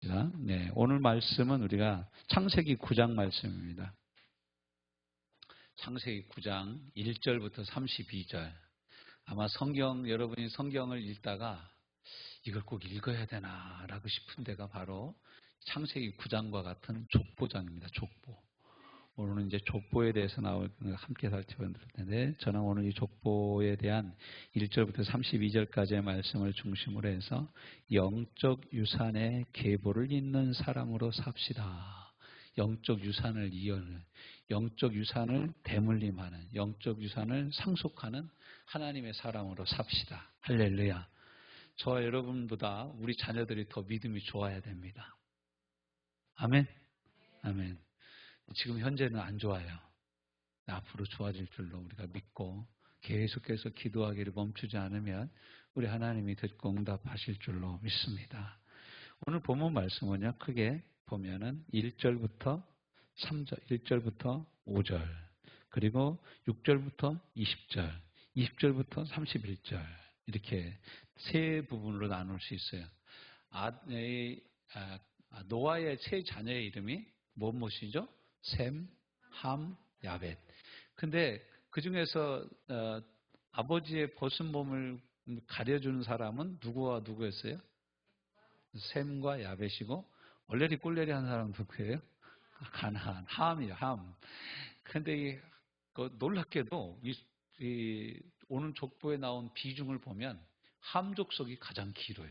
네, 오늘 말씀은 우리가 창세기 9장 말씀입니다. 창세기 9장 1절부터 32절. 아마 여러분이 성경을 읽다가 이걸 꼭 읽어야 되나라고 싶은 데가 바로 창세기 9장과 같은 족보장입니다. 족보. 오늘은 이제 족보에 대해서 함께 살펴볼 텐데, 저는 오늘 이 족보에 대한 1절부터 32절까지의 말씀을 중심으로 해서 영적 유산의 계보를 잇는 사람으로 삽시다. 영적 유산을 영적 유산을 대물림하는, 영적 유산을 상속하는 하나님의 사람으로 삽시다. 할렐루야. 저와 여러분보다 우리 자녀들이 더 믿음이 좋아야 됩니다. 아멘. 아멘. 지금 현재는 안 좋아요. 앞으로 좋아질 줄로 우리가 믿고 계속해서 기도하기를 멈추지 않으면 우리 하나님이 듣고 응답하실 줄로 믿습니다. 오늘 본문 말씀은요, 크게 보면은 1절부터 3절, 1절부터 5절, 그리고 6절부터 20절, 20절부터 31절, 이렇게 세 부분으로 나눌 수 있어요. 노아의 세 자녀의 이름이 무엇이죠? 셈, 함, 야벳. 근데 그 중에서 아버지의 벗은 몸을 가려주는 사람은 누구와 누구였어요? 셈과 야벳이고, 얼레리 꼴레리 한 사람은 누구예요? 가나안, 함이에요, 함. 근데 놀랍게도 오늘 족보에 나온 비중을 보면 함 족속이 가장 길어요.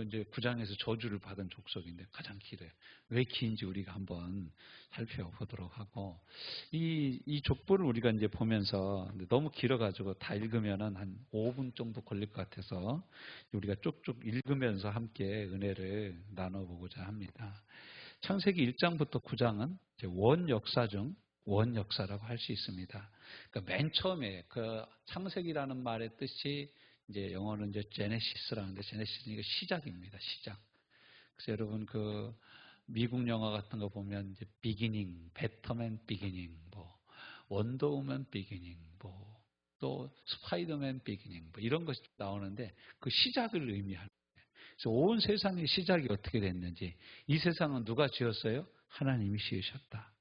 이제 9장에서 저주를 받은 족속인데 가장 길어요. 왜 긴지 우리가 한번 살펴보도록 하고, 이 족보를 우리가 이제 보면서 너무 길어가지고 다 읽으면은 한 5분 정도 걸릴 것 같아서 우리가 쭉쭉 읽으면서 함께 은혜를 나눠보고자 합니다. 창세기 1장부터 9장은 이제 원역사 중 원역사라고 할 수 있습니다. 그러니까 맨 처음에 그 창세기라는 말의 뜻이 이제 영어는 이제 제네시스라는데, 제네시스는 이거 시작입니다. 시작. 그래서 여러분 미국 영화 같은 거 보면 이제 비기닝, 배터맨 비기닝, 원더우먼 비기닝, 또 스파이더맨 비기닝, 이런 것이 나오는데 그 시작을 의미하는 거예요. 그래서 온 세상의 시작이 어떻게 됐는지, 이 세상은 누가 지었어요? 하나님이 지으셨다.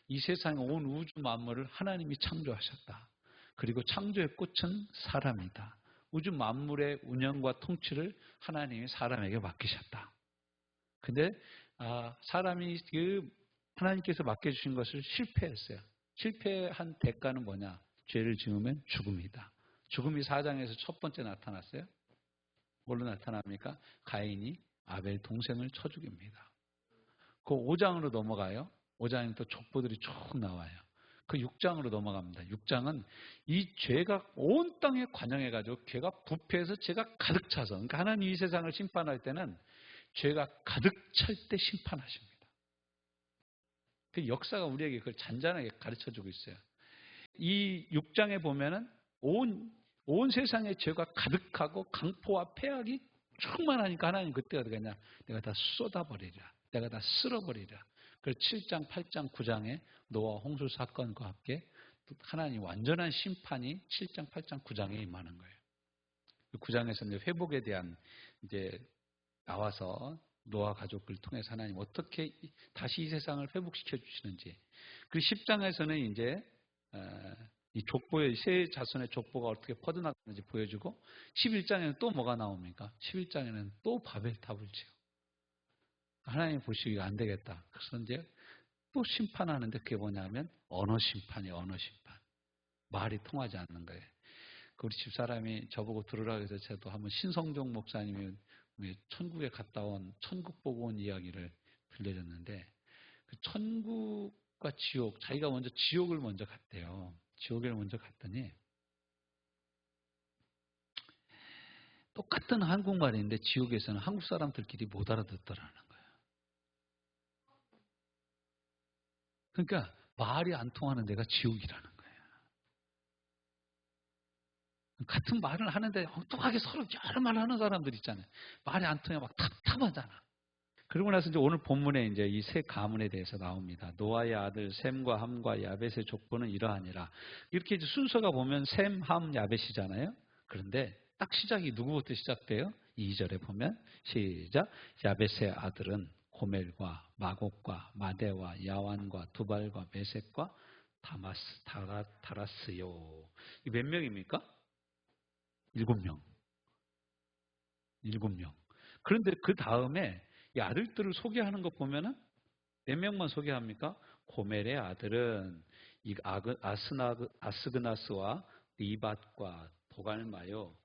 이 세상의 온 우주 만물을 하나님이 창조하셨다. 그리고 창조의 꽃은 사람이다. 우주 만물의 운영과 통치를 하나님이 사람에게 맡기셨다. 근데 사람이 하나님께서 맡겨주신 것을 실패했어요. 실패한 대가는 뭐냐? 죄를 지으면 죽음이다. 죽음이 4장에서 첫 번째 나타났어요. 뭘로 나타납니까? 가인이 아벨 동생을 쳐 죽입니다. 그 5장으로 넘어가요. 5장에 또 족보들이 쭉 나와요. 그 6장으로 넘어갑니다. 6장은 이 죄가 온 땅에 관영해가지고 죄가 부패해서 죄가 가득 차서, 그러니까 하나님이 이 세상을 심판할 때는 죄가 가득 찰 때 심판하십니다. 그 역사가 우리에게 그걸 잔잔하게 가르쳐주고 있어요. 이 6장에 보면은 온 세상에 죄가 가득하고 강포와 폐악이 충만하니까 하나님 그때 어떻게 하냐? 내가 다 쏟아버리리라. 내가 다 쓸어버리리라. 그래서 7장, 8장, 9장에 노아 홍수 사건과 함께 하나님 완전한 심판이 7장, 8장, 9장에 임하는 거예요. 9장에서 이제 회복에 대한 이제 나와서 노아 가족을 통해서 하나님 어떻게 다시 이 세상을 회복시켜 주시는지. 그리고 10장에서는 이제 이 족보의 세 자손의 족보가 어떻게 퍼져나가는지 보여주고, 11장에는 또 뭐가 나옵니까? 11장에는 또 바벨탑을 지어. 하나님 보시기가 안 되겠다. 그래서 이제 또 심판하는데 그게 뭐냐면 언어 심판이에요. 언어 심판. 말이 통하지 않는 거예요. 우리 집사람이 저보고 들으라고 해서 저도 한번 신성종 목사님이 천국에 갔다 온, 천국 보고 온 이야기를 들려줬는데, 그 천국과 지옥, 자기가 먼저 지옥을 먼저 갔대요. 지옥을 먼저 갔더니 똑같은 한국말인데 지옥에서는 한국 사람들끼리 못 알아듣더라는 거예요. 그러니까 말이 안 통하는 데가 지옥이라는 거예요. 같은 말을 하는데 엉뚱하게 서로 여러 말 하는 사람들 있잖아요. 말이 안 통해 막 답답하잖아. 그러고 나서 이제 오늘 본문에 이제 이 세 가문에 대해서 나옵니다. 노아의 아들 셈과 함과 야벳의 족보는 이러하니라. 이렇게 이제 순서가 보면 셈, 함, 야벳이잖아요. 그런데 딱 시작이 누구부터 시작돼요? 2절에 보면 시작. 야벳의 아들은 고멜과 마곡과 마대와 야완과 두발과 메섹과 다라스요. 이 몇 명입니까? 7명. 7명. 그런데 그 다음에 이 아들들을 소개하는 거 보면은 몇 명만 소개합니까? 고멜의 아들은 이 아스그나스와 리밧과 도갈마요.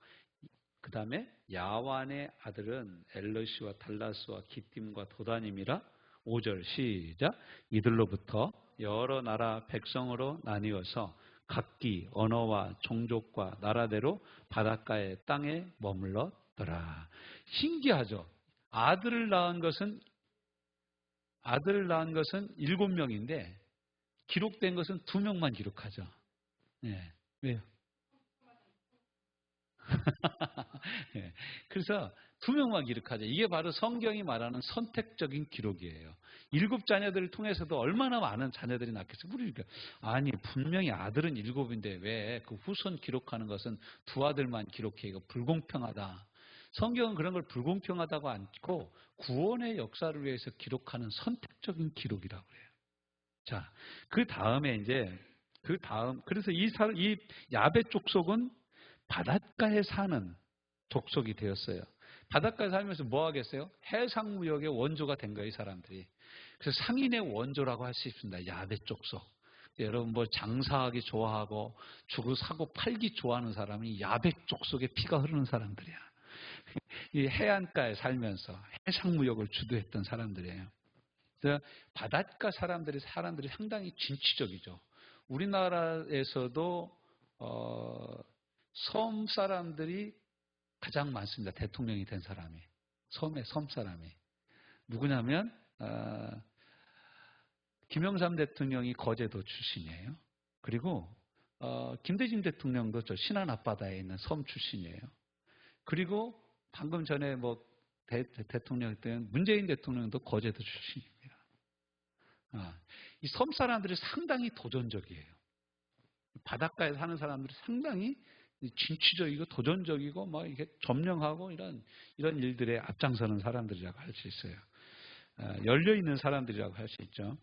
그 다음에 야완의 아들은 엘러시와 달라스와 기띔과 도다님이라. 5절 시작. 이들로부터 여러 나라 백성으로 나뉘어서 각기 언어와 종족과 나라대로 바닷가의 땅에 머물렀더라. 신기하죠? 아들을 낳은 것은 7명인데 기록된 것은 2명만 기록하죠. 네. 왜요? 네. 그래서 2명만 기록하죠. 이게 바로 성경이 말하는 선택적인 기록이에요. 7자녀들을 통해서도 얼마나 많은 자녀들이 낳겠어요. 그러니까 아니 분명히 아들은 7인데 왜 그 후손 기록하는 것은 2아들만 기록해. 이거 불공평하다. 성경은 그런 걸 불공평하다고 않고 구원의 역사를 위해서 기록하는 선택적인 기록이라고 그래요. 자, 그래서 이 야벳 족속은 바닷가에 사는 족속이 되었어요. 바닷가에 살면서 뭐 하겠어요? 해상무역의 원조가 된 거예요, 이 사람들이. 그래서 상인의 원조라고 할 수 있습니다. 야벳 족속. 여러분 뭐 장사하기 좋아하고 주고 사고 팔기 좋아하는 사람이 야벳 족속의 피가 흐르는 사람들이야. 이 해안가에 살면서 해상무역을 주도했던 사람들이에요. 그래서 바닷가 사람들이 상당히 진취적이죠. 우리나라에서도 섬 사람들이 가장 많습니다. 대통령이 된 사람이. 섬 사람이. 누구냐면 김영삼 대통령이 거제도 출신이에요. 그리고 김대중 대통령도 저 신안 앞바다에 있는 섬 출신이에요. 그리고 방금 전에 뭐 대통령 때는 문재인 대통령도 거제도 출신입니다. 이 섬 사람들이 상당히 도전적이에요. 바닷가에 사는 사람들이 상당히 진취적이고 도전적이고 뭐 이게 점령하고 이런 일들에 앞장서는 사람들이라고 할 수 있어요. 열려 있는 사람들이라고 할 수 있죠.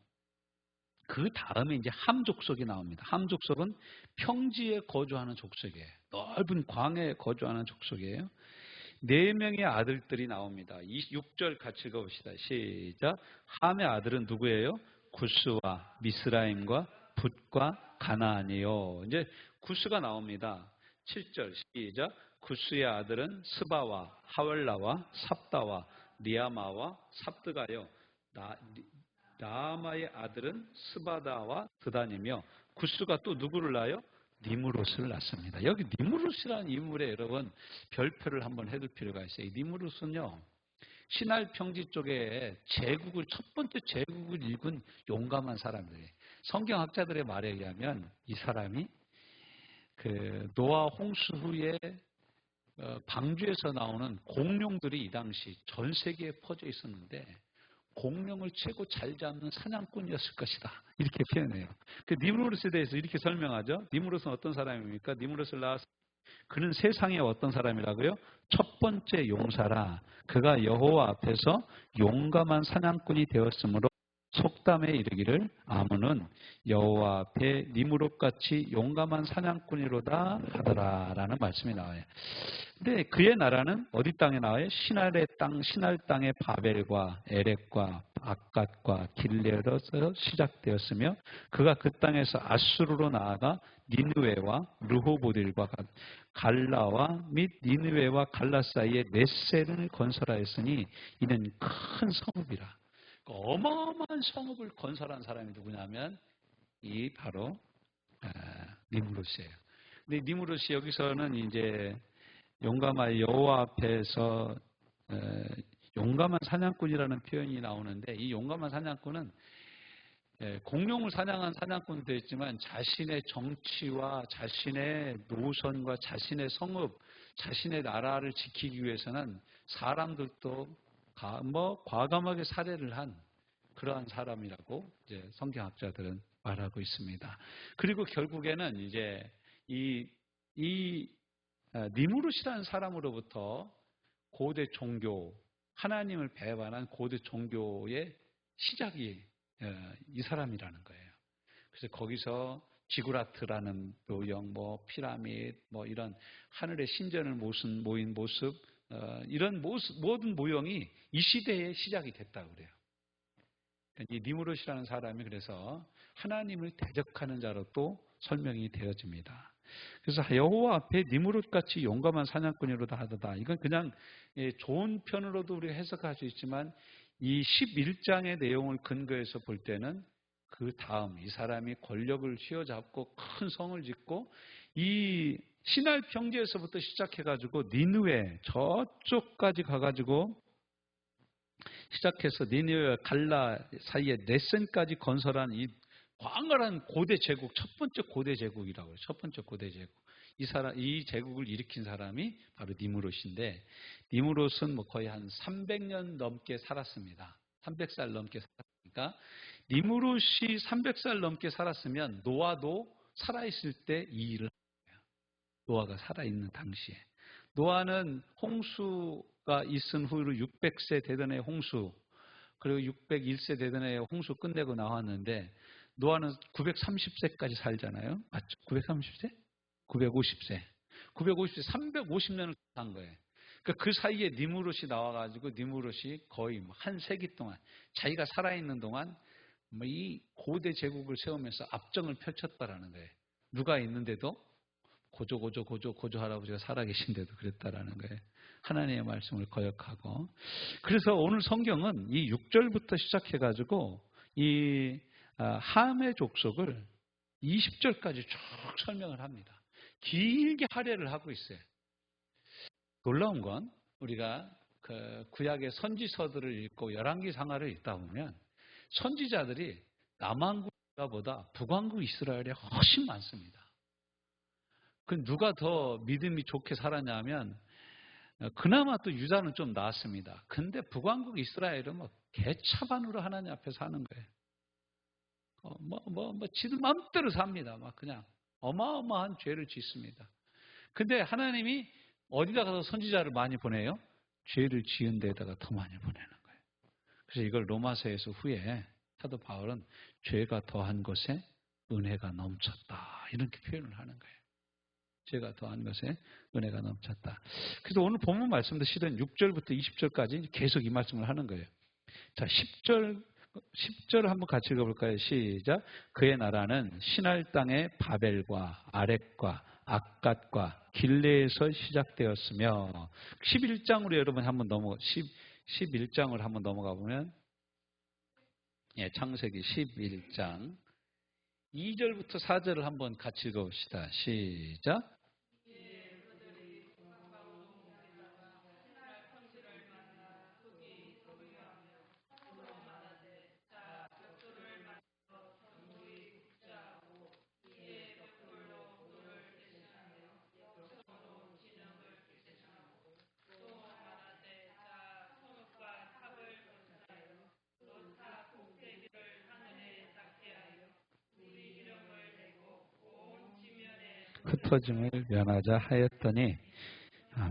그 다음에 이제 함 족속이 나옵니다. 함 족속은 평지에 거주하는 족속이에요. 넓은 광야에 거주하는 족속이에요. 4명의 아들들이 나옵니다. 6절 같이 읽어봅시다. 시작. 함의 아들은 누구예요? 구스와 미스라임과 붓과 가나안이요. 이제 구스가 나옵니다. 7절 시작. 구스의 아들은 스바와 하월라와 삽다와 리아마와 삽드가요. 나아마의 아들은 스바다와 드단이며 구스가 또 누구를 낳아요? 니무롯을 낳습니다. 여기 니무롯이라는 인물에 여러분 별표를 한번 해둘 필요가 있어요. 이 니무롯은요. 시날 평지 쪽에 첫 번째 제국을 일군 용감한 사람들이에요. 성경학자들의 말에 의하면 이 사람이 그 노아 홍수 후에 방주에서 나오는 공룡들이 이 당시 전 세계에 퍼져 있었는데 공룡을 최고 잘 잡는 사냥꾼이었을 것이다. 이렇게 표현해요. 그 니무롯에 대해서 이렇게 설명하죠. 니무롯은 어떤 사람입니까? 니무롯을 낳아서 그는 세상에 어떤 사람이라고요? 첫 번째 용사라. 그가 여호와 앞에서 용감한 사냥꾼이 되었으므로 속담에 이르기를 아문은 여호와 앞에 니무롯같이 용감한 사냥꾼이로다 하더라라는 말씀이 나와요. 근데 그의 나라는 어디 땅에 나와요? 시날의 땅, 시날 땅의 바벨과 에렉과 아갓과 길레롯에서 시작되었으며 그가 그 땅에서 아수르로 나아가 니느웨와 르호보딜과 갈라와 및 니느웨와 갈라 사이에 넷셀을 건설하였으니 이는 큰 성읍이라. 어마어마한 성읍을 건설한 사람이 누구냐면 이 바로 니무롯이에요. 근데 니무롯이 여기서는 이제 용감한 여호와 앞에서 용감한 사냥꾼이라는 표현이 나오는데 이 용감한 사냥꾼은 공룡을 사냥한 사냥꾼도 있지만 자신의 정치와 자신의 노선과 자신의 성읍, 자신의 나라를 지키기 위해서는 사람들도 과감하게 살해를 한 그러한 사람이라고 이제 성경학자들은 말하고 있습니다. 그리고 결국에는 이제 이 니무롯이라는 사람으로부터 고대 종교, 하나님을 배반한 고대 종교의 시작이 이 사람이라는 거예요. 그래서 거기서 지구라트라는 묘형, 피라미드, 이런 하늘의 신전을 모인 모습, 이런 모든 모형이 이 시대에 시작이 됐다고 그래요. 이 니무롯이라는 사람이 그래서 하나님을 대적하는 자로 또 설명이 되어집니다. 그래서 여호와 앞에 니무롯같이 용감한 사냥꾼이로다 하다. 이건 그냥 좋은 편으로도 우리가 해석할 수 있지만 이 11장의 내용을 근거해서 볼 때는 그 다음 이 사람이 권력을 휘어잡고 큰 성을 짓고 이 시날 평지에서부터 시작해가지고 니느웨 저쪽까지 가가지고 시작해서 니느웨와 갈라 사이에 넷센까지 건설한 이 광활한 고대 제국, 첫 번째 고대 제국이라고 해요. 첫 번째 고대 제국. 이 제국을 일으킨 사람이 바로 니무롯인데, 니무롯은 거의 한 300년 넘게 살았습니다. 300살 넘게 살았으니까, 니무롯이 300살 넘게 살았으면 노아도 살아있을 때 이 일을 했어요. 노아가 살아있는 당시에. 노아는 홍수가 있은 후로 600세 되던 해 홍수, 그리고 601세 되던 해 홍수 끝내고 나왔는데, 노아는 930세까지 살잖아요. 맞죠? 930세? 950세. 950세, 350년을 산 거예요. 그러니까 그 사이에 니무롯이 나와가지고 니무롯이 거의 한 세기 동안 자기가 살아있는 동안 이 고대 제국을 세우면서 압정을 펼쳤다라는 거예요. 누가 있는데도 고조 할아버지가 살아계신데도 그랬다라는 거예요. 하나님의 말씀을 거역하고. 그래서 오늘 성경은 이 6절부터 시작해가지고 이 함의 족속을 20절까지 쭉 설명을 합니다. 길게 할애를 하고 있어요. 놀라운 건 우리가 그 구약의 선지서들을 읽고 열왕기상하를 읽다 보면 선지자들이 남왕국보다 북왕국 이스라엘에 훨씬 많습니다. 그 누가 더 믿음이 좋게 살았냐면 그나마 또 유다는 좀 나았습니다. 근데 북왕국 이스라엘은 개차반으로 하나님 앞에 사는 거예요. 지들 마음대로 삽니다. 그냥 어마어마한 죄를 짓습니다. 근데 하나님이 어디다 가서 선지자를 많이 보내요? 죄를 지은 데다가 더 많이 보내는 거예요. 그래서 이걸 로마서에서 후에 사도 바울은 죄가 더한 것에 은혜가 넘쳤다. 이렇게 표현을 하는 거예요. 죄가 더한 것에 은혜가 넘쳤다. 그래서 오늘 본문 말씀도 실은 6절부터 20절까지 계속 이 말씀을 하는 거예요. 자, 10절 한번 같이 읽어볼까요? 시작. 그의 나라는 시날 땅의 바벨과 아렉과 악갓과 길레에서 시작되었으며 11장으로 여러분 한번 11장으로 한번 넘어가 보면 창세기 11장 2절부터 4절을 한번 같이 읽어봅시다. 시작. 흩어짐을 면하자 하였더니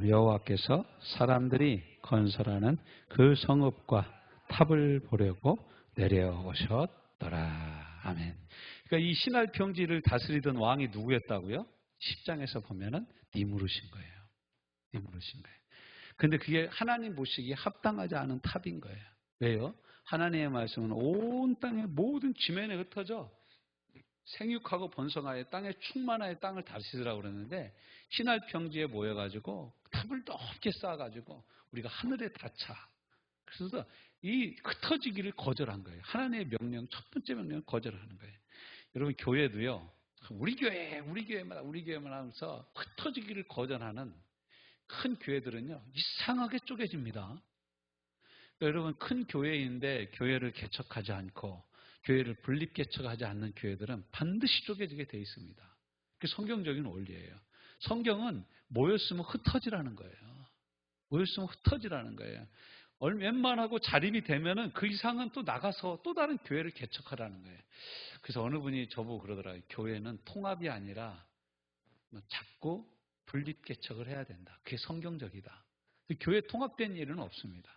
여호와께서 사람들이 건설하는 그 성읍과 탑을 보려고 내려오셨더라. 아멘. 그러니까 이 시날 평지를 다스리던 왕이 누구였다고요? 10장에서 보면은 니무롯인 거예요. 니무롯인 거예요. 근데 그게 하나님 보시기에 합당하지 않은 탑인 거예요. 왜요? 하나님의 말씀은 온 땅의 모든 지면에 흩어져 생육하고 번성하여 땅에 충만하여 땅을 다스리라고 그러는데 시날 평지에 모여가지고 탑을 높게 쌓아가지고 우리가 하늘에 닿자. 그래서 이 흩어지기를 거절한 거예요. 하나님의 명령, 첫 번째 명령을 거절하는 거예요. 여러분 교회도요. 우리 교회만 하면서 흩어지기를 거절하는 큰 교회들은요. 이상하게 쪼개집니다. 여러분 큰 교회인데 교회를 개척하지 않고 교회를 분립 개척하지 않는 교회들은 반드시 쪼개지게 돼 있습니다. 그게 성경적인 원리예요. 성경은 모였으면 흩어지라는 거예요. 모였으면 흩어지라는 거예요. 웬만하고 자립이 되면은 그 이상은 또 나가서 또 다른 교회를 개척하라는 거예요. 그래서 어느 분이 저보고 그러더라고요. 교회는 통합이 아니라 자꾸 분립 개척을 해야 된다. 그게 성경적이다. 교회 통합된 일은 없습니다.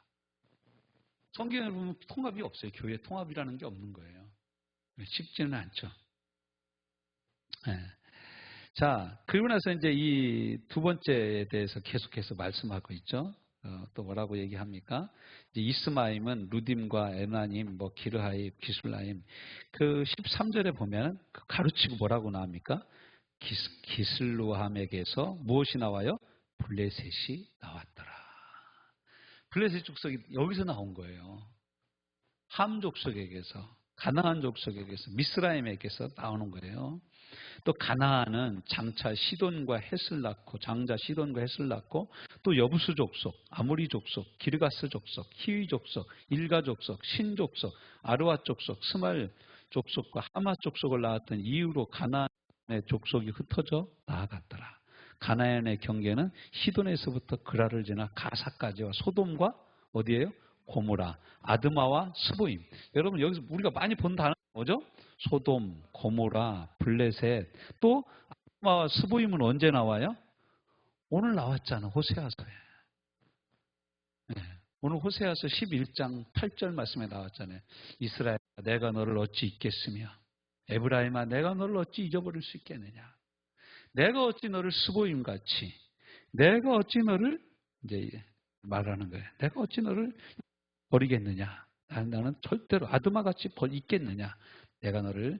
성경을 보면 통합이 없어요. 교회 통합이라는 게 없는 거예요. 쉽지는 않죠. 네. 자, 그리고 나서 이제 이 두 번째에 대해서 계속해서 말씀하고 있죠. 또 뭐라고 얘기합니까? 이제 이스마임은 루딤과 에나님, 뭐 기르하임, 기술라임. 그 13절에 보면 그 가르치고 뭐라고 나옵니까? 기슬로함에게서 무엇이 나와요? 블레셋이 나왔더라. 블레셋 족속이 여기서 나온 거예요. 함 족속에게서, 가나안 족속에게서, 미스라임에게서 나오는 거예요. 또 가나안은 장차 시돈과 헷을 낳고, 장자 시돈과 헷을 낳고, 또 여부수 족속, 아모리 족속, 기르가스 족속, 히위 족속, 일가 족속, 신 족속, 아르와 족속, 스말 족속과 하마 족속을 낳았던 이후로 가나안의 족속이 흩어져 나아갔더라. 가나안의 경계는 시돈에서부터 그라를 지나 가사까지와 소돔과 어디예요? 고모라, 아드마와 스보임. 여러분 여기서 우리가 많이 본 단어가 뭐죠? 소돔, 고모라, 블레셋. 또 아드마와 스보임은 언제 나와요? 오늘 나왔잖아. 호세아서에. 네. 오늘 호세아서 11장 8절 말씀에 나왔잖아요. 이스라엘아 내가 너를 어찌 잊겠으며 에브라임아 내가 너를 어찌 잊어버릴 수 있겠느냐. 내가 어찌 너를 스보임같이, 내가 어찌 너를 이제 말하는 거예요. 내가 어찌 너를 버리겠느냐. 나는 절대로 아드마같이 있겠느냐. 내가 너를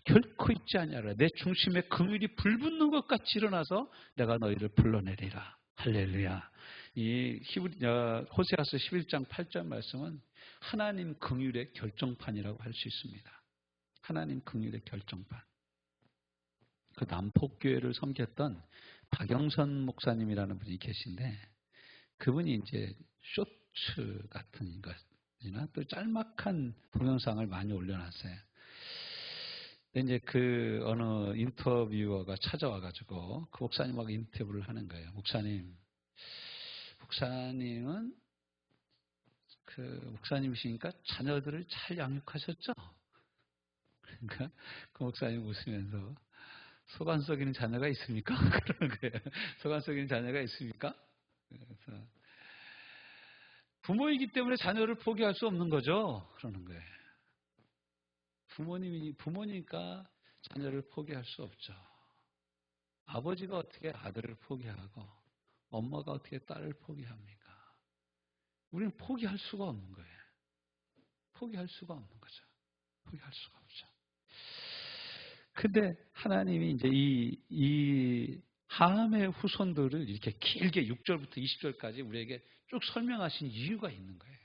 결코 잊지 아니하라. 내 중심에 금일이 불붙는 것 같이 일어나서 내가 너희를 불러내리라. 할렐루야. 이 호세아서 11장 8절 말씀은 하나님 긍휼의 결정판이라고 할 수 있습니다. 하나님 긍휼의 결정판. 그 남폭교회를 섬겼던 박영선 목사님이라는 분이 계신데 그분이 이제 쇼츠 같은 것이나 또 짤막한 동영상을 많이 올려놨어요. 근데 이제 그 어느 인터뷰어가 찾아와가지고 그 목사님하고 인터뷰를 하는 거예요. 목사님은 그 목사님이시니까 자녀들을 잘 양육하셨죠? 그러니까 그 목사님 웃으면서 소관 속에는 자녀가 있습니까? 그러는 거예요. 소관 속에는 자녀가 있습니까? 그래서 부모이기 때문에 자녀를 포기할 수 없는 거죠. 그러는 거예요. 부모니까 자녀를 포기할 수 없죠. 아버지가 어떻게 아들을 포기하고 엄마가 어떻게 딸을 포기합니까? 우리는 포기할 수가 없는 거예요. 포기할 수가 없는 거죠. 포기할 수가 없죠. 근데 하나님이 이제 이 함의 후손들을 이렇게 길게 6절부터 20절까지 우리에게 쭉 설명하신 이유가 있는 거예요.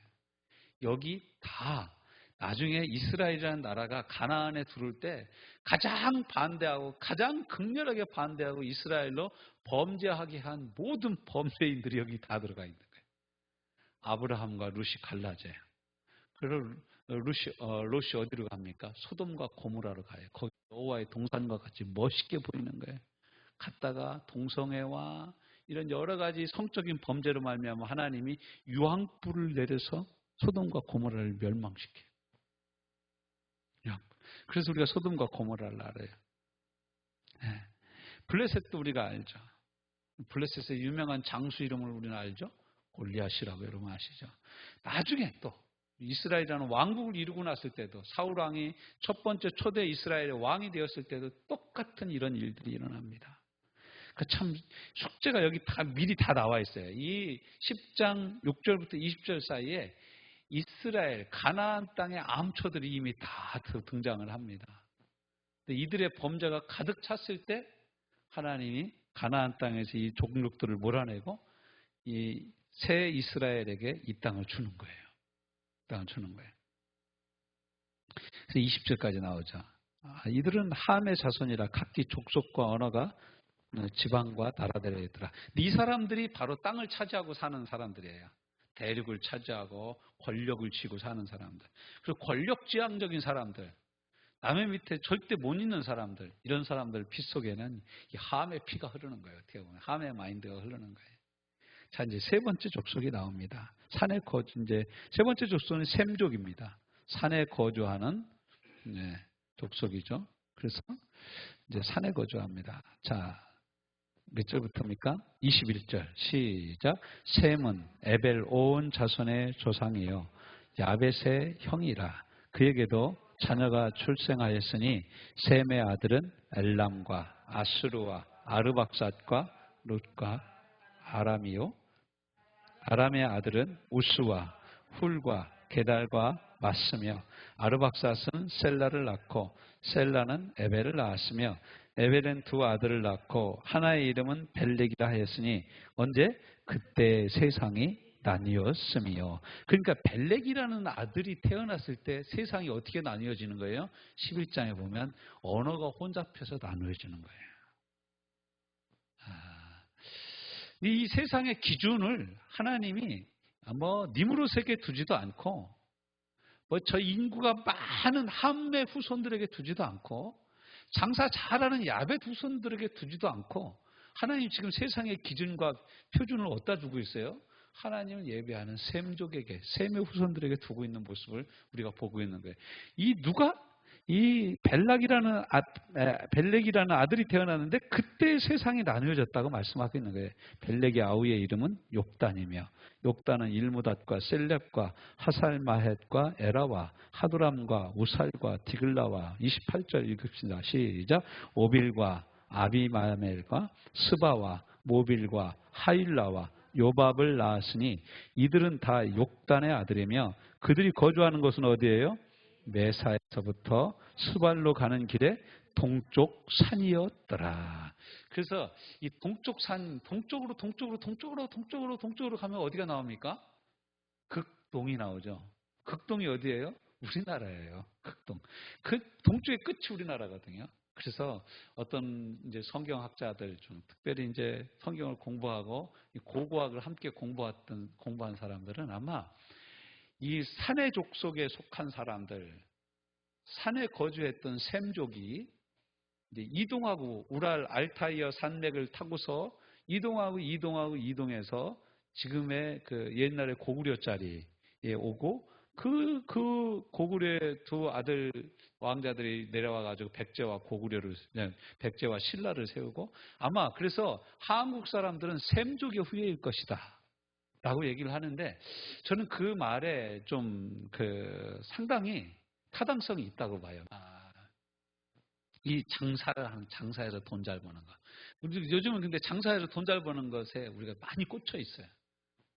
여기 다 나중에 이스라엘이라는 나라가 가나안에 들어올 때 가장 반대하고 가장 극렬하게 반대하고 이스라엘로 범죄하게 한 모든 범죄인들이 여기 다 들어가 있는 거예요. 아브라함과 룻이 갈라져요. 그리고 롯이 어디로 갑니까? 소돔과 고모라로 가요. 거기 여호와의 동산과 같이 멋있게 보이는 거예요. 갔다가 동성애와 이런 여러 가지 성적인 범죄로 말미암아 하나님이 유황불을 내려서 소돔과 고모라를 멸망시켜요. 그래서 우리가 소돔과 고모라를 알아요. 네. 블레셋도 우리가 알죠. 블레셋의 유명한 장수 이름을 우리는 알죠. 골리앗이라고 여러분 아시죠. 나중에 또 이스라엘이라는 왕국을 이루고 났을 때도 사울 왕이 첫 번째 초대 이스라엘의 왕이 되었을 때도 똑같은 이런 일들이 일어납니다. 참 숙제가 여기 다 미리 다 나와 있어요. 이 10장 6절부터 20절 사이에 이스라엘 가나안 땅의 암초들이 이미 다 등장을 합니다. 이들의 범죄가 가득 찼을 때 하나님이 가나안 땅에서 이 종족들을 몰아내고 이 새 이스라엘에게 이 땅을 주는 거예요. 땅을 주는 거예요. 그래서 20절까지 나오죠. 이들은 함의 자손이라 각기 족속과 언어가 지방과 나라들에 있더라. 이 사람들이 바로 땅을 차지하고 사는 사람들이에요. 대륙을 차지하고 권력을 쥐고 사는 사람들. 그리고 권력지향적인 사람들. 남의 밑에 절대 못 있는 사람들. 이런 사람들 피 속에는 이 함의 피가 흐르는 거예요. 어떻게 보면 함의 마인드가 흐르는 거예요. 자, 이제 세 번째 족속이 나옵니다. 산에 이제 세 번째 족속은 셈족입니다. 산에 거주하는 족속이죠. 그래서 이제 산에 거주합니다. 자, 몇 절부터입니까? 21절 시작. 셈은 에벨 온 자손의 조상이요 야벳의 형이라. 그에게도 자녀가 출생하였으니 셈의 아들은 엘람과 아스루와 아르박삿과 룻과 아람이요 아람의 아들은 우스와 훌과 게달과 마스며 아르박삿은 셀라를 낳고 셀라는 에벨을 낳았으며 에벨은 두 아들을 낳고 하나의 이름은 벨렉이라 하였으니 언제? 그때 세상이 나뉘었음이요. 그러니까 벨렉이라는 아들이 태어났을 때 세상이 어떻게 나뉘어지는 거예요? 11장에 보면 언어가 혼잡해서 나누어지는 거예요. 이 세상의 기준을 하나님이 니무롯에게 두지도 않고 저 인구가 많은 함의 후손들에게 두지도 않고 장사 잘하는 야벳 후손들에게 두지도 않고 하나님 지금 세상의 기준과 표준을 어디다 두고 있어요? 하나님을 예배하는 셈족에게, 셈의 후손들에게 두고 있는 모습을 우리가 보고 있는 거예요. 이 벨렉이라는 아들이 태어났는데 그때 세상이 나누어졌다고 말씀하고 있는 거예요. 벨렉의 아우의 이름은 욕단이며 욕단은 일무닷과 셀렙과 하살마헷과 에라와 하두람과 우살과 디글라와 28절 읽읍시다. 시작. 오빌과 아비마멜과 스바와 모빌과 하일라와 요밥을 낳았으니 이들은 다 욕단의 아들이며 그들이 거주하는 곳은 어디예요? 메사에서부터 수발로 가는 길에 동쪽 산이었더라. 그래서 이 동쪽 산, 동쪽으로 가면 어디가 나옵니까? 극동이 나오죠. 극동이 어디예요? 우리나라예요. 극동. 그 동쪽의 끝이 우리나라거든요. 그래서 어떤 이제 성경학자들 중 특별히 이제 성경을 공부하고 고고학을 함께 공부한 사람들은 아마 이 산의 족속에 속한 사람들, 산에 거주했던 셈족이 이제 이동하고 우랄 알타이어 산맥을 타고서 이동해서 지금의 그 옛날의 고구려 자리에 오고 그 고구려의 두 아들 왕자들이 내려와 가지고 백제와 신라를 세우고 아마 그래서 한국 사람들은 셈족의 후예일 것이다. 라고 얘기를 하는데 저는 그 말에 좀 상당히 타당성이 있다고 봐요. 이 장사에서 돈 잘 버는 거. 요즘은 근데 장사에서 돈 잘 버는 것에 우리가 많이 꽂혀 있어요.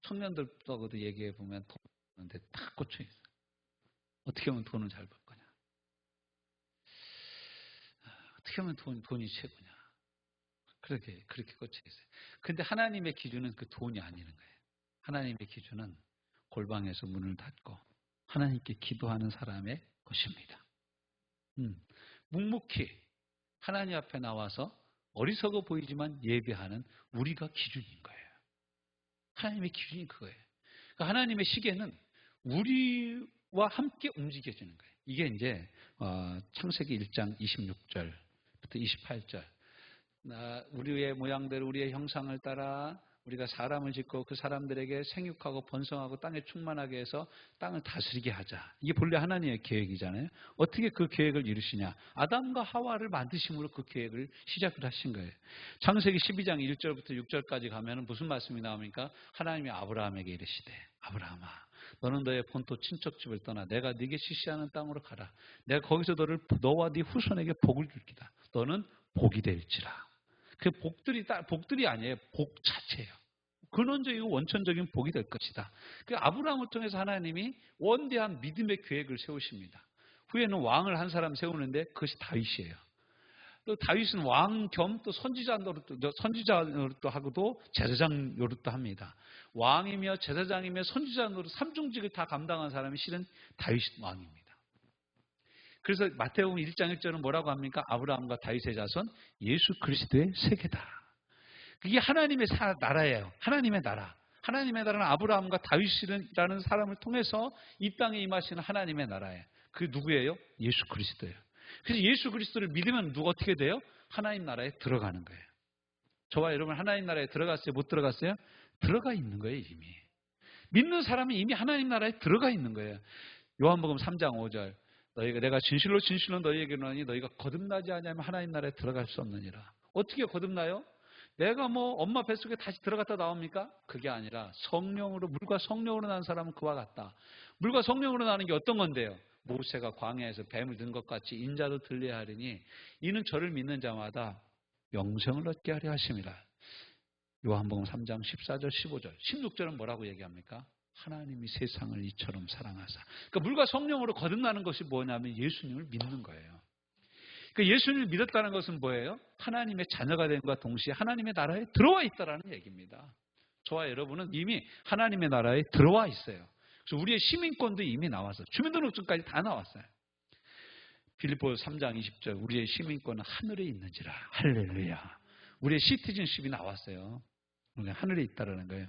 청년들하고도 얘기해 보면 돈 버는데 다 꽂혀 있어요. 어떻게 하면 돈을 잘 벌 거냐? 어떻게 하면 돈이 최고냐? 그렇게 꽂혀 있어요. 근데 하나님의 기준은 그 돈이 아니는 거예요. 하나님의 기준은 골방에서 문을 닫고 하나님께 기도하는 사람의 것입니다. 묵묵히 하나님 앞에 나와서 어리석어 보이지만 예배하는 우리가 기준인 거예요. 하나님의 기준이 그거예요. 그러니까 하나님의 시계는 우리와 함께 움직여지는 거예요. 이게 이제 창세기 1장 26절부터 28절. 우리의 모양대로 우리의 형상을 따라 우리가 사람을 짓고 그 사람들에게 생육하고 번성하고 땅에 충만하게 해서 땅을 다스리게 하자. 이게 본래 하나님의 계획이잖아요. 어떻게 그 계획을 이루시냐. 아담과 하와를 만드심으로 그 계획을 시작을 하신 거예요. 창세기 12장 1절부터 6절까지 가면 무슨 말씀이 나옵니까? 하나님이 아브라함에게 이르시되 아브라함아 너는 너의 본토 친척집을 떠나 내가 네게 지시하는 땅으로 가라. 내가 거기서 너와 네 후손에게 복을 줄 기다. 너는 복이 될지라. 그 복들이 아니에요. 복 자체예요. 근원적이고 원천적인 복이 될 것이다. 그 아브라함을 통해서 하나님이 원대한 믿음의 계획을 세우십니다. 후에는 왕을 한 사람 세우는데 그것이 다윗이에요. 또 다윗은 왕 겸 또 선지자 노릇도 하고도 제사장 노릇도 합니다. 왕이며 제사장이며 선지자 노릇 삼중직을 다 감당한 사람이 실은 다윗 왕입니다. 그래서 마태복음 1장 1절은 뭐라고 합니까? 아브라함과 다윗의 자손 예수 그리스도의 세계다. 그게 하나님의 나라예요. 하나님의 나라. 하나님의 나라는 아브라함과 다윗이라는 사람을 통해서 이 땅에 임하시는 하나님의 나라예요. 그게 누구예요? 예수 그리스도예요. 그래서 예수 그리스도를 믿으면 누가 어떻게 돼요? 하나님 나라에 들어가는 거예요. 저와 여러분 하나님 나라에 들어갔어요? 못 들어갔어요? 들어가 있는 거예요 이미. 믿는 사람이 이미 하나님 나라에 들어가 있는 거예요. 요한복음 3장 5절 내가 진실로 너희에게 이르노니 너희가 거듭나지 않으면 하나님 나라에 들어갈 수 없느니라. 어떻게 거듭나요? 내가 뭐 엄마 뱃속에 다시 들어갔다 나옵니까? 그게 아니라 성령으로, 물과 성령으로 난 사람은 그와 같다. 물과 성령으로 나는 게 어떤 건데요? 모세가 광야에서 뱀을 든 것 같이 인자도 들려야 하리니 이는 저를 믿는 자마다 영생을 얻게 하려 하심이라. 요한복음 3장 14절 15절 16절은 뭐라고 얘기합니까? 하나님이 세상을 이처럼 사랑하사. 그러니까 물과 성령으로 거듭나는 것이 뭐냐면 예수님을 믿는 거예요. 그러니까 예수님을 믿었다는 것은 뭐예요? 하나님의 자녀가 됨과 동시에 하나님의 나라에 들어와 있다라는 얘기입니다. 저와 여러분은 이미 하나님의 나라에 들어와 있어요. 그래서 우리의 시민권도 이미 나왔어요. 주민등록증까지 다 나왔어요. 빌립보서 3장 20절 우리의 시민권은 하늘에 있는지라. 할렐루야. 우리의 시티즌십이 나왔어요. 하늘에 있다라는 거예요.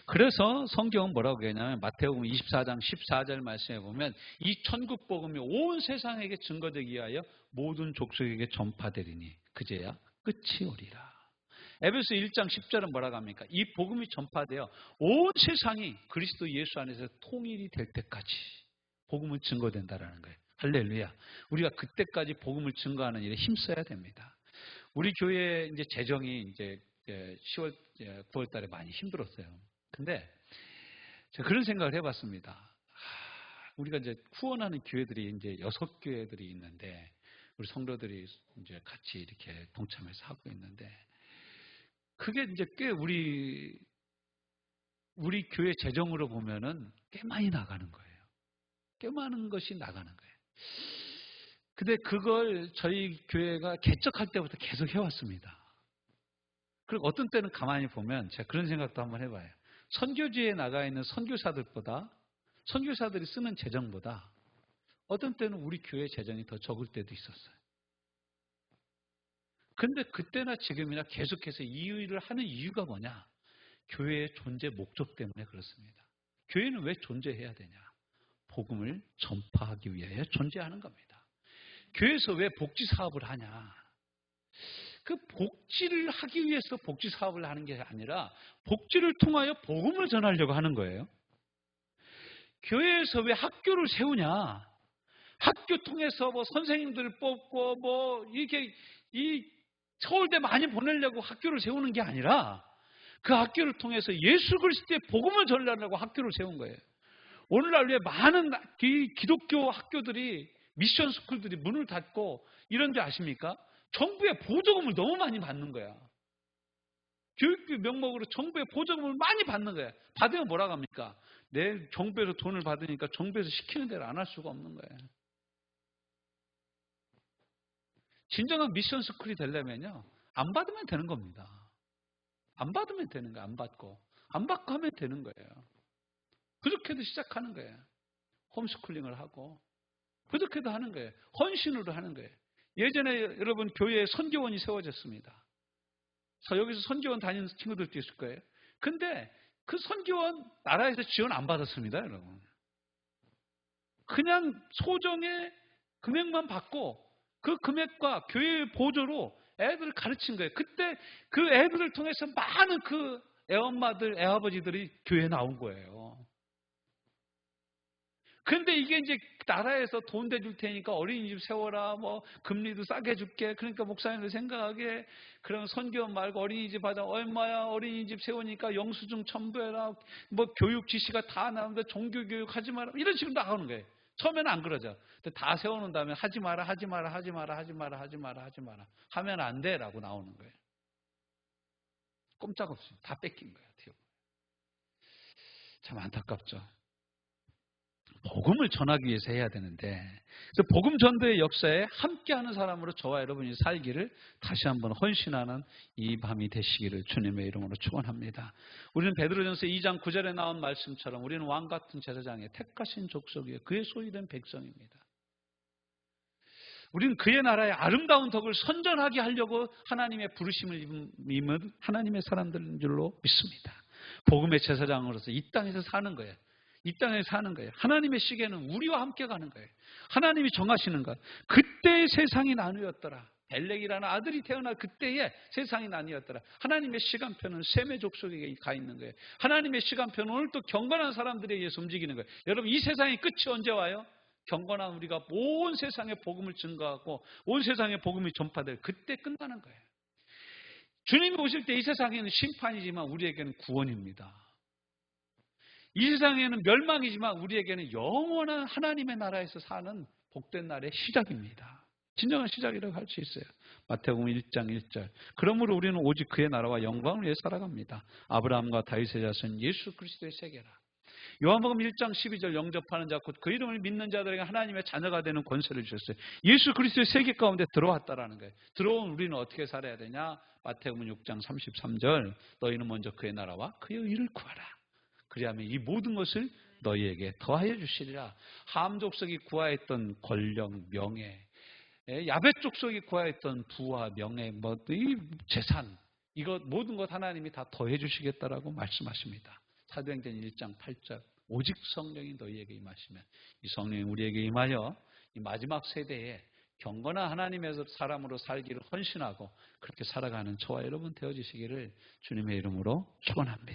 그래서 성경은 뭐라고 얘기하냐면 마태복음 24장 14절 말씀해 보면 이 천국 복음이 온 세상에게 증거되기 위하여 모든 족속에게 전파되리니 그제야 끝이 오리라. 에베소 1장 10절은 뭐라고 합니까? 이 복음이 전파되어 온 세상이 그리스도 예수 안에서 통일이 될 때까지 복음은 증거된다라는 거예요. 할렐루야. 우리가 그때까지 복음을 증거하는 일에 힘써야 됩니다. 우리 교회 이제 재정이 이제 10월, 9월 달에 많이 힘들었어요. 근데 제가 그런 생각을 해봤습니다. 우리가 이제 후원하는 교회들이 이제 6교회들이 있는데 우리 성도들이 이제 같이 이렇게 동참해서 하고 있는데 그게 이제 꽤 우리 교회 재정으로 보면은 꽤 많이 나가는 거예요. 꽤 많은 것이 나가는 거예요. 근데 그걸 저희 교회가 개척할 때부터 계속 해왔습니다. 그리고 어떤 때는 가만히 보면 제가 그런 생각도 한번 해봐요. 선교지에 나가 있는 선교사들보다 선교사들이 쓰는 재정보다 어떤 때는 우리 교회 재정이 더 적을 때도 있었어요. 근데 그때나 지금이나 계속해서 이 일을 하는 이유가 뭐냐? 교회의 존재 목적 때문에 그렇습니다. 교회는 왜 존재해야 되냐? 복음을 전파하기 위하여 존재하는 겁니다. 교회에서 왜 복지 사업을 하냐? 그 복지를 하기 위해서 복지 사업을 하는 게 아니라 복지를 통하여 복음을 전하려고 하는 거예요. 교회에서 왜 학교를 세우냐? 학교 통해서 뭐 선생님들을 뽑고 뭐 이렇게 이 서울대 많이 보내려고 학교를 세우는 게 아니라 그 학교를 통해서 예수 그리스도의 복음을 전하려고 학교를 세운 거예요. 오늘날 왜 많은 기독교 학교들이 미션 스쿨들이 문을 닫고 이런 줄 아십니까? 정부의 보조금을 너무 많이 받는 거야. 교육비 명목으로 정부의 보조금을 많이 받는 거야. 받으면 뭐라고 합니까? 내 정부에서 돈을 받으니까 정부에서 시키는 대로 안 할 수가 없는 거예요. 진정한 미션 스쿨이 되려면요. 안 받으면 되는 겁니다. 안 받으면 되는 거예요. 안 받고 하면 되는 거예요. 그렇게도 시작하는 거예요. 홈스쿨링을 하고 그렇게도 하는 거예요. 헌신으로 하는 거예요. 예전에 여러분 교회에 선교원이 세워졌습니다. 여기서 선교원 다니는 친구들도 있을 거예요. 근데 그 선교원 나라에서 지원 안 받았습니다, 여러분. 그냥 소정의 금액만 받고 그 금액과 교회의 보조로 애들을 가르친 거예요. 그때 그 애들을 통해서 많은 그 애엄마들, 애아버지들이 교회에 나온 거예요. 근데 이게 이제 나라에서 돈 대줄 테니까 어린이집 세워라, 뭐 금리도 싸게 줄게. 그러니까 목사님들 생각하기에 그러면 선교원 말고 어린이집 하자. 얼마야? 어린이집 세우니까 영수증 첨부해라. 뭐 교육 지시가 다 나오는데 종교교육 하지 마라. 이런 식으로 나오는 거예요. 처음에는 안 그러죠. 근데 다 세워놓은 다음에 하지 마라, 하지 마라, 하지 마라, 하지 마라, 하지 마라, 하지 마라. 하면 안 돼라고 나오는 거예요. 꼼짝없이 다 뺏긴 거예요. 참 안타깝죠. 복음을 전하기 위해서 해야 되는데 그래서 복음 전도의 역사에 함께하는 사람으로 저와 여러분이 살기를 다시 한번 헌신하는 이 밤이 되시기를 주님의 이름으로 축원합니다. 우리는 베드로전서 2장 9절에 나온 말씀처럼 우리는 왕같은 제사장의 택하신 족속이요 그의 소유된 백성입니다. 우리는 그의 나라의 아름다운 덕을 선전하게 하려고 하나님의 부르심을 입은 하나님의 사람들인 줄로 믿습니다. 복음의 제사장으로서 이 땅에서 사는 거예요. 이 땅에 사는 거예요. 하나님의 시계는 우리와 함께 가는 거예요. 하나님이 정하시는 것. 그때의 세상이 나누었더라. 벨렉이라는 아들이 태어날 그때에 세상이 나뉘었더라. 하나님의 시간표는 셈의 족속에게 가 있는 거예요. 하나님의 시간표는 오늘 또 경건한 사람들에 의해서 움직이는 거예요. 여러분 이 세상의 끝이 언제 와요? 경건한 우리가 온 세상에 복음을 증거하고 온 세상에 복음이 전파될 그때 끝나는 거예요. 주님이 오실 때 이 세상에는 심판이지만 우리에게는 구원입니다. 이 세상에는 멸망이지만 우리에게는 영원한 하나님의 나라에서 사는 복된 날의 시작입니다. 진정한 시작이라고 할 수 있어요. 마태복음 1장 1절. 그러므로 우리는 오직 그의 나라와 영광을 위해 살아갑니다. 아브라함과 다윗의 자손 예수 그리스도의 세계라. 요한복음 1장 12절 영접하는 자 곧 그 이름을 믿는 자들에게 하나님의 자녀가 되는 권세를 주셨어요. 예수 그리스도의 세계 가운데 들어왔다라는 거예요. 들어온 우리는 어떻게 살아야 되냐? 마태복음 6장 33절 너희는 먼저 그의 나라와 그의 의를 구하라. 그리하면 이 모든 것을 너희에게 더하여 주시리라. 함 족속이 구하였던 권력, 명예, 야벳 족속이 구하였던 부와 명예, 이 재산, 이것 모든 것 하나님이 다 더해 주시겠다라고 말씀하십니다. 사도행전 1장 8절 오직 성령이 너희에게 임하시면 이 성령이 우리에게 임하여 이 마지막 세대에 경건한 하나님의 사람으로 살기를 헌신하고 그렇게 살아가는 저와 여러분 되어주시기를 주님의 이름으로 축원합니다.